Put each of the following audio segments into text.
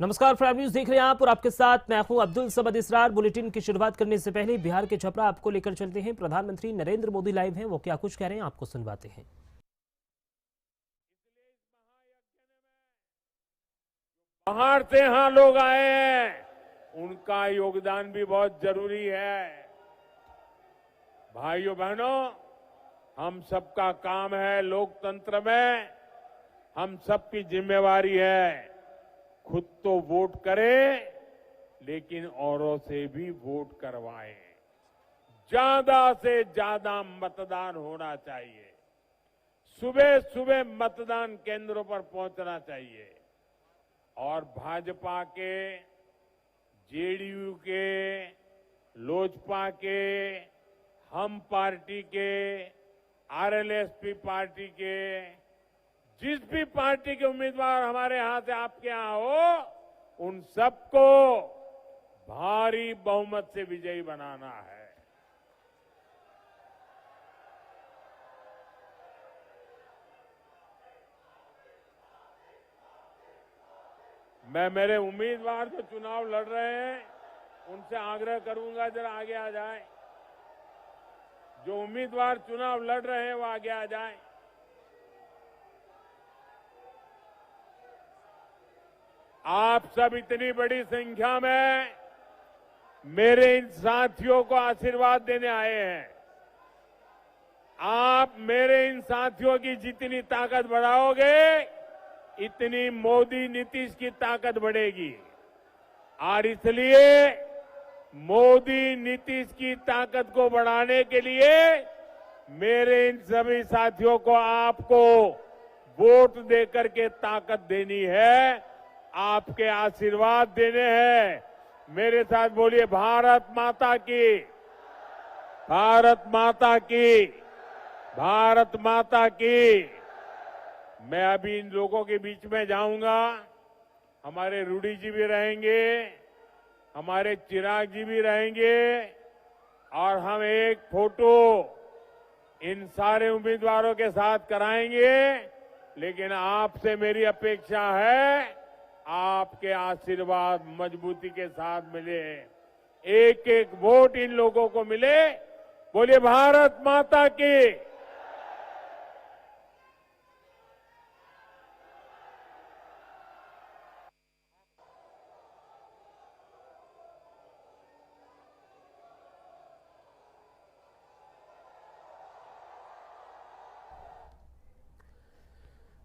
नमस्कार, prime news देख रहे हैं आप और आपके साथ मैं हूं अब्दुल समद इसरार। बुलेटिन की शुरुआत करने से पहले बिहार के छपरा आपको लेकर चलते हैं। प्रधानमंत्री नरेंद्र मोदी लाइव हैं, वो क्या कुछ कह रहे हैं आपको सुनवाते हैं। बाहर से यहां लोग आए हैं, उनका योगदान भी बहुत जरूरी है। भाइयों बहनों, हम सबका काम है लोकतंत्र में, हम सबकी जिम्मेवारी है खुद तो वोट करें, लेकिन औरों से भी वोट करवाएं। ज्यादा से ज्यादा मतदान होना चाहिए। सुबह सुबह मतदान केंद्रों पर पहुंचना चाहिए और भाजपा के, जेडीयू के, लोजपा के, हम पार्टी के, आरएलएसपी पार्टी के, जिस भी पार्टी के उम्मीदवार हमारे यहां से आपके यहां हो, उन सबको भारी बहुमत से विजयी बनाना है। मैं मेरे उम्मीदवार जो चुनाव लड़ रहे हैं उनसे आग्रह करूंगा जरा आगे आ जाए। जो उम्मीदवार चुनाव लड़ रहे हैं वो आगे आ जाए। आप सब इतनी बड़ी संख्या में मेरे इन साथियों को आशीर्वाद देने आए हैं। आप मेरे इन साथियों की जितनी ताकत बढ़ाओगे, इतनी मोदी नीतीश की ताकत बढ़ेगी। और इसलिए मोदी नीतीश की ताकत को बढ़ाने के लिए मेरे इन सभी साथियों को आपको वोट देकर के ताकत देनी है, आपके आशीर्वाद देने हैं। मेरे साथ बोलिए, भारत माता की, भारत माता की, भारत माता की। मैं अभी इन लोगों के बीच में जाऊंगा। हमारे रूडी जी भी रहेंगे, हमारे चिराग जी भी रहेंगे और हम एक फोटो इन सारे उम्मीदवारों के साथ कराएंगे। लेकिन आपसे मेरी अपेक्षा है आपके आशीर्वाद मजबूती के साथ मिले, एक एक वोट इन लोगों को मिले। बोलिए भारत माता की।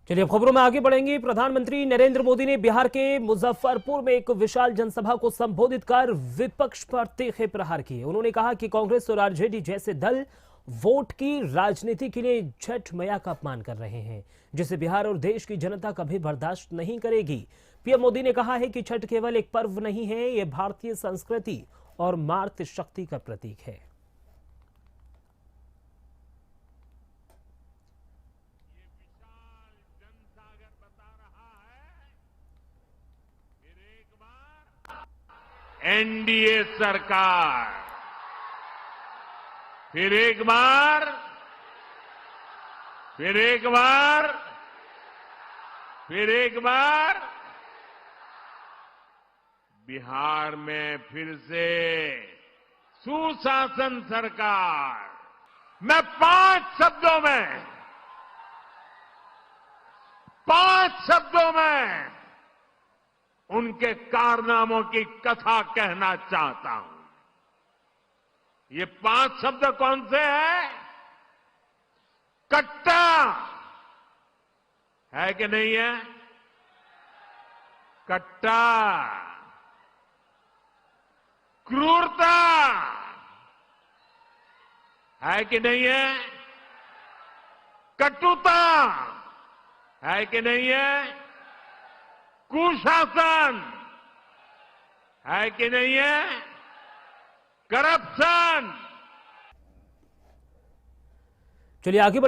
चलिए अब खबरों में आगे बढ़ेंगे। प्रधानमंत्री नरेंद्र मोदी ने बिहार के मुजफ्फरपुर में एक विशाल जनसभा को संबोधित कर विपक्ष पर तीखे प्रहार किए। उन्होंने कहा कि कांग्रेस और आरजेडी जैसे दल वोट की राजनीति के लिए छठ मैया का अपमान कर रहे हैं, जिसे बिहार और देश की जनता कभी बर्दाश्त नहीं करेगी। पीएम मोदी ने कहा है कि छठ केवल एक पर्व नहीं है, यह भारतीय संस्कृति और मातृ शक्ति का प्रतीक है। एनडीए सरकार फिर एक बार बिहार में फिर से सुशासन सरकार। मैं पांच शब्दों में उनके कारनामों की कथा कहना चाहता हूं। ये 5 शब्द कौन से हैं? कट्टा है कि नहीं है? कट्टा, क्रूरता है कि नहीं है? कटुता है कि नहीं है? कुशासन है कि नहीं है? करप्शन। चलिए आगे